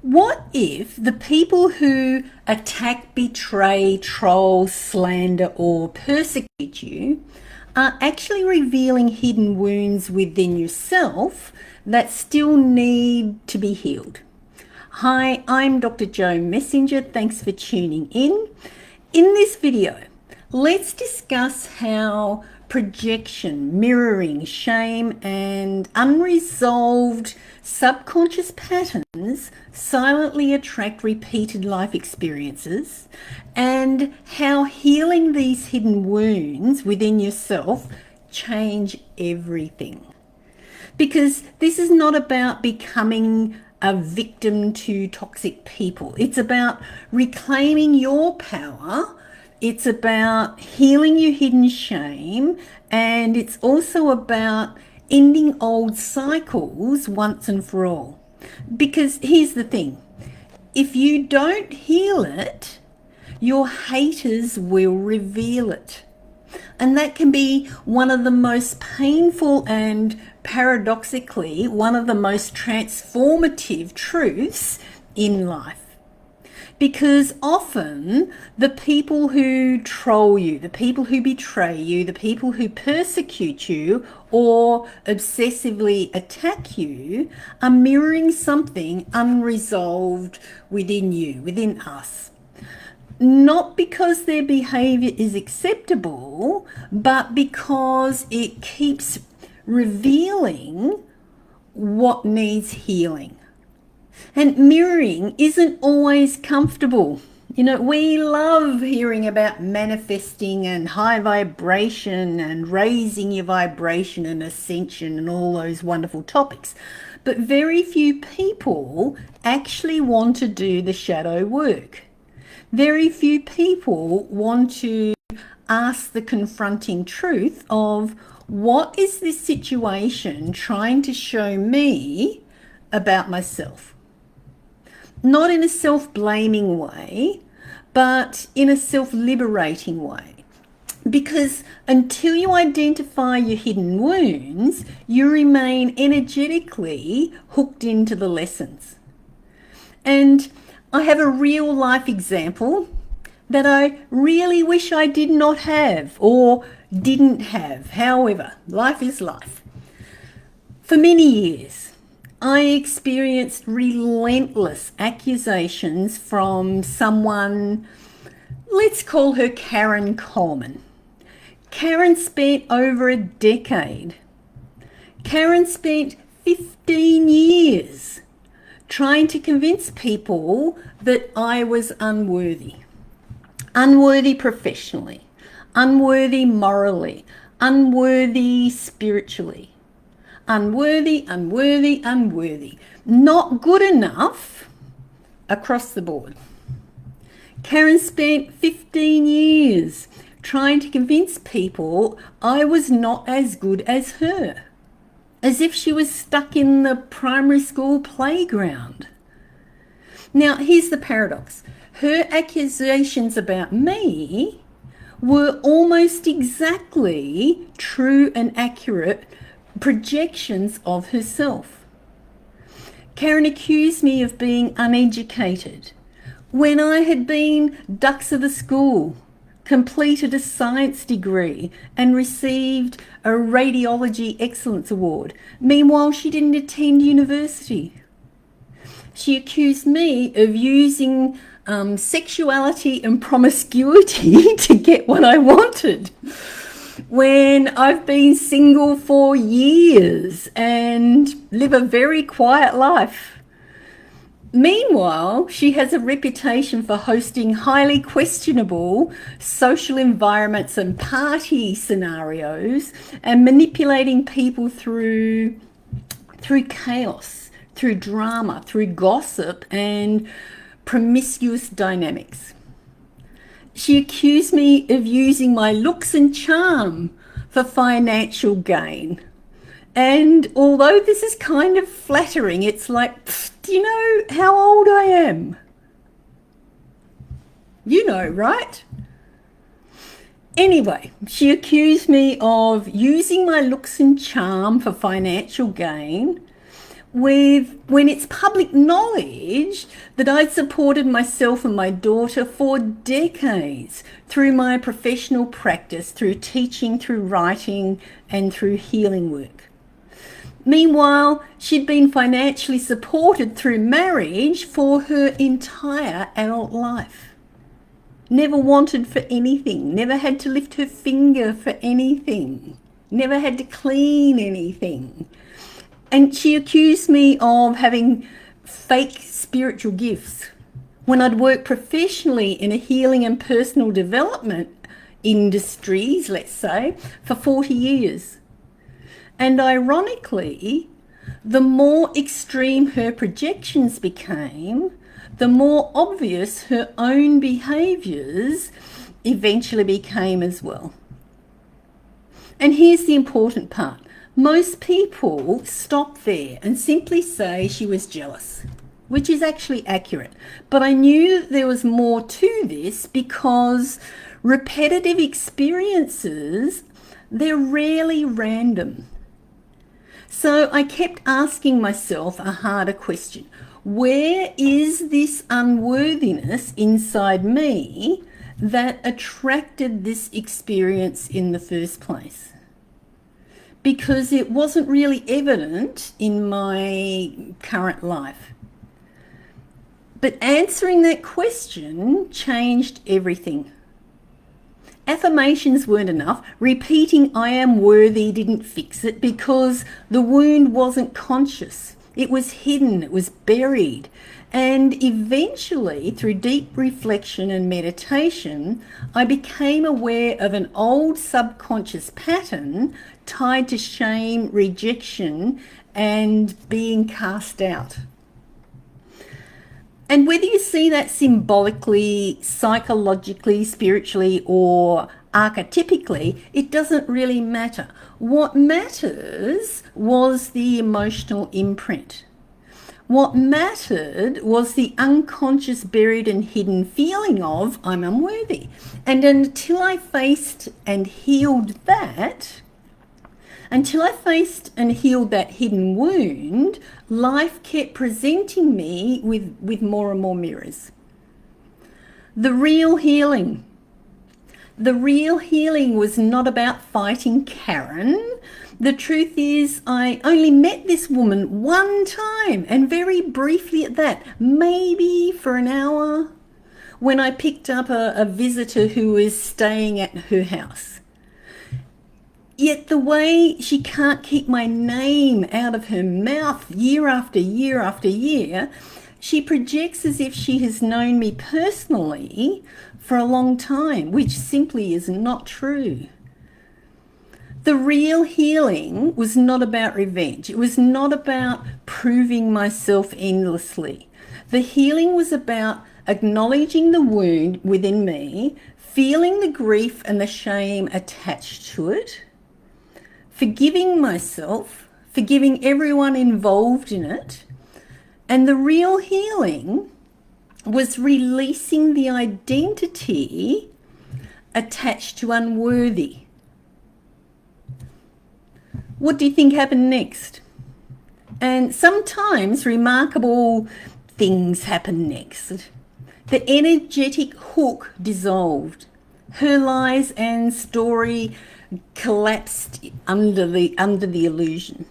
What if the people who attack, betray, troll, slander, or persecute you are actually revealing hidden wounds within yourself that still need to be healed? Hi, I'm Dr Joanne Messenger. Thanks for tuning in. In this video, let's discuss how projection, mirroring, shame, and unresolved subconscious patterns silently attract repeated life experiences, and how healing these hidden wounds within yourself change everything. Because this is not about becoming a victim to toxic people. It's about reclaiming your power. It's about healing your hidden shame. And it's also about ending old cycles once and for all. Because here's the thing. If you don't heal it, your haters will reveal it. And that can be one of the most painful and paradoxically one of the most transformative truths in life. Because often the people who troll you, the people who betray you, the people who persecute you or obsessively attack you are mirroring something unresolved within you, within us. Not because their behavior is acceptable, but because it keeps revealing what needs healing. And mirroring isn't always comfortable. You know, we love hearing about manifesting and high vibration and raising your vibration and ascension and all those wonderful topics. But very few people actually want to do the shadow work. Very few people want to ask the confronting truth of, what is this situation trying to show me about myself? Not in a self-blaming way, but in a self-liberating way. Because until you identify your hidden wounds, you remain energetically hooked into the lessons. And I have a real life example that I really wish I did not have or didn't have. However, life is life. For many years, I experienced relentless accusations from someone, let's call her Karen Coleman. Karen spent over a decade. Karen spent 15 years trying to convince people that I was unworthy. Unworthy professionally, unworthy morally, unworthy spiritually. Unworthy, unworthy, unworthy. Not good enough across the board. Karen spent 15 years trying to convince people I was not as good as her, as if she was stuck in the primary school playground. Now, here's the paradox. Her accusations about me were almost exactly true and accurate projections of herself. Karen accused me of being uneducated when I had been dux of the school, completed a science degree and received a radiology excellence award. Meanwhile, she didn't attend university. She accused me of using sexuality and promiscuity to get what I wanted, when I've been single for years and live a very quiet life. Meanwhile, she has a reputation for hosting highly questionable social environments and party scenarios and manipulating people through chaos, through drama, through gossip and promiscuous dynamics. She accused me of using my looks and charm for financial gain. And although this is kind of flattering, it's like, do you know how old I am? You know, right? Anyway, she accused me of using my looks and charm for financial gain, when it's public knowledge that I'd supported myself and my daughter for decades through my professional practice, through teaching, through writing, and through healing work. Meanwhile, she'd been financially supported through marriage for her entire adult life. Never wanted for anything, never had to lift her finger for anything, never had to clean anything. And she accused me of having fake spiritual gifts when I'd worked professionally in a healing and personal development industries, let's say, for 40 years. And ironically, the more extreme her projections became, the more obvious her own behaviours eventually became as well. And here's the important part. Most people stop there and simply say she was jealous, which is actually accurate. But I knew there was more to this because repetitive experiences, they're rarely random. So I kept asking myself a harder question. Where is this unworthiness inside me that attracted this experience in the first place? Because it wasn't really evident in my current life. But answering that question changed everything. Affirmations weren't enough. Repeating I am worthy didn't fix it because the wound wasn't conscious. It was hidden, it was buried. And eventually, through deep reflection and meditation, I became aware of an old subconscious pattern tied to shame, rejection, and being cast out. And whether you see that symbolically, psychologically, spiritually, or archetypically, it doesn't really matter. What matters was the emotional imprint. What mattered was the unconscious, buried and hidden feeling of I'm unworthy. And until I faced and healed that, hidden wound, life kept presenting me with more and more mirrors. The real healing was not about fighting Karen. The truth is, I only met this woman one time, and very briefly at that, maybe for an hour, when I picked up a visitor who was staying at her house. Yet the way she can't keep my name out of her mouth year after year after year, she projects as if she has known me personally for a long time, which simply is not true. The real healing was not about revenge. It was not about proving myself endlessly. The healing was about acknowledging the wound within me, feeling the grief and the shame attached to it, forgiving myself, forgiving everyone involved in it. And the real healing was releasing the identity attached to unworthy. What do you think happened next? And sometimes remarkable things happen next. The energetic hook dissolved. Her lies and story collapsed under the illusion.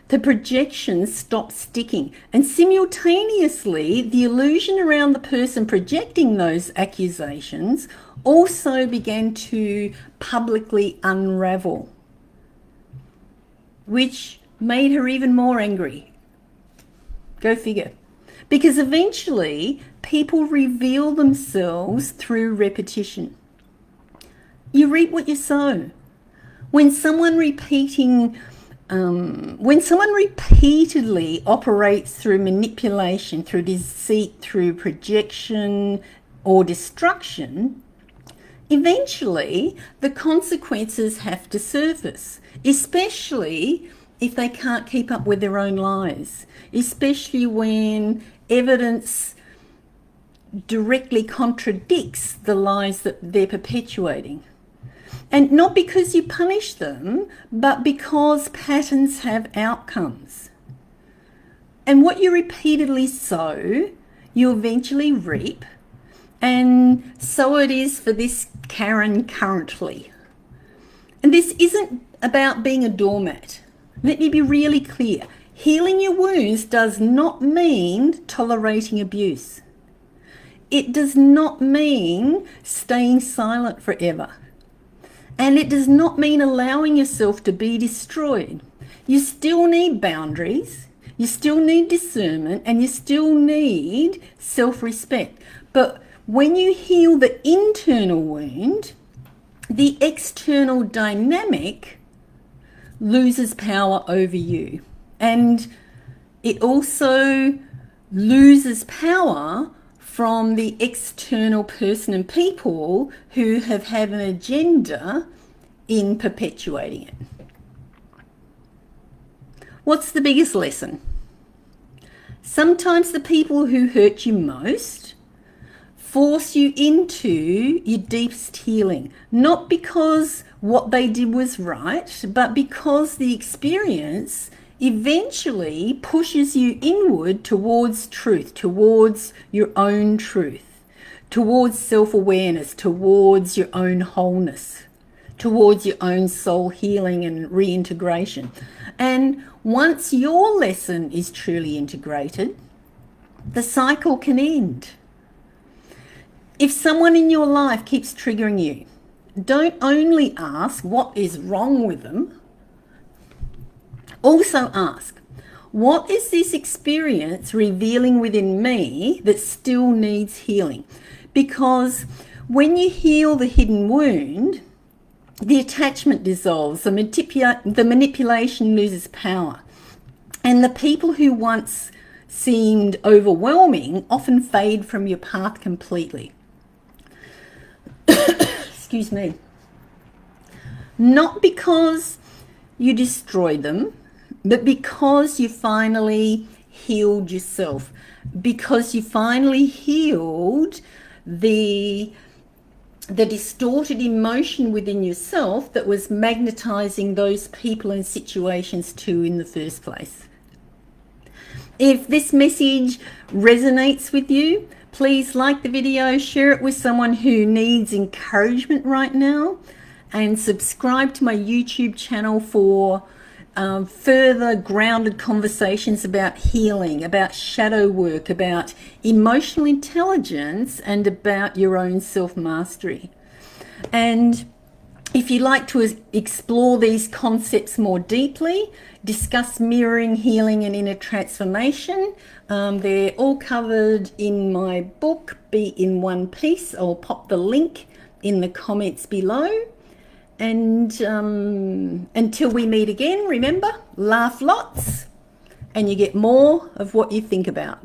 The projections stopped sticking, and simultaneously the illusion around the person projecting those accusations also began to publicly unravel, which made her even more angry. Go figure. Because eventually people reveal themselves through repetition. You reap what you sow. When someone repeatedly operates through manipulation, through deceit, through projection or destruction, eventually the consequences have to surface, especially if they can't keep up with their own lies, especially when evidence directly contradicts the lies that they're perpetuating. And not because you punish them, but because patterns have outcomes. And what you repeatedly sow, you eventually reap. And so it is for this Karen currently. And this isn't about being a doormat. Let me be really clear. Healing your wounds does not mean tolerating abuse. It does not mean staying silent forever. And it does not mean allowing yourself to be destroyed. You still need boundaries, you still need discernment, and you still need self-respect. But when you heal the internal wound, the external dynamic loses power over you. And it also loses power from the external person and people who have had an agenda in perpetuating it. What's the biggest lesson? Sometimes the people who hurt you most force you into your deepest healing, not because what they did was right, but because the experience eventually pushes you inward towards truth, towards your own truth, towards self-awareness, towards your own wholeness, towards your own soul healing and reintegration. And once your lesson is truly integrated, the cycle can end. If someone in your life keeps triggering you, don't only ask what is wrong with them. Also ask, what is this experience revealing within me that still needs healing? Because when you heal the hidden wound, the attachment dissolves, the manipulation loses power, and the people who once seemed overwhelming often fade from your path completely. Excuse me. Not because you destroyed them, but because you finally healed yourself, because you finally healed the distorted emotion within yourself that was magnetizing those people and situations to in the first place. If this message resonates with you, please like the video, share it with someone who needs encouragement right now, and subscribe to my YouTube channel for further grounded conversations about healing, about shadow work, about emotional intelligence, and about your own self-mastery. And if you'd like to explore these concepts more deeply, discuss mirroring, healing, and inner transformation, they're all covered in my book, Be in One Piece. I'll pop the link in the comments below. And until we meet again, remember, laugh lots and you get more of what you think about.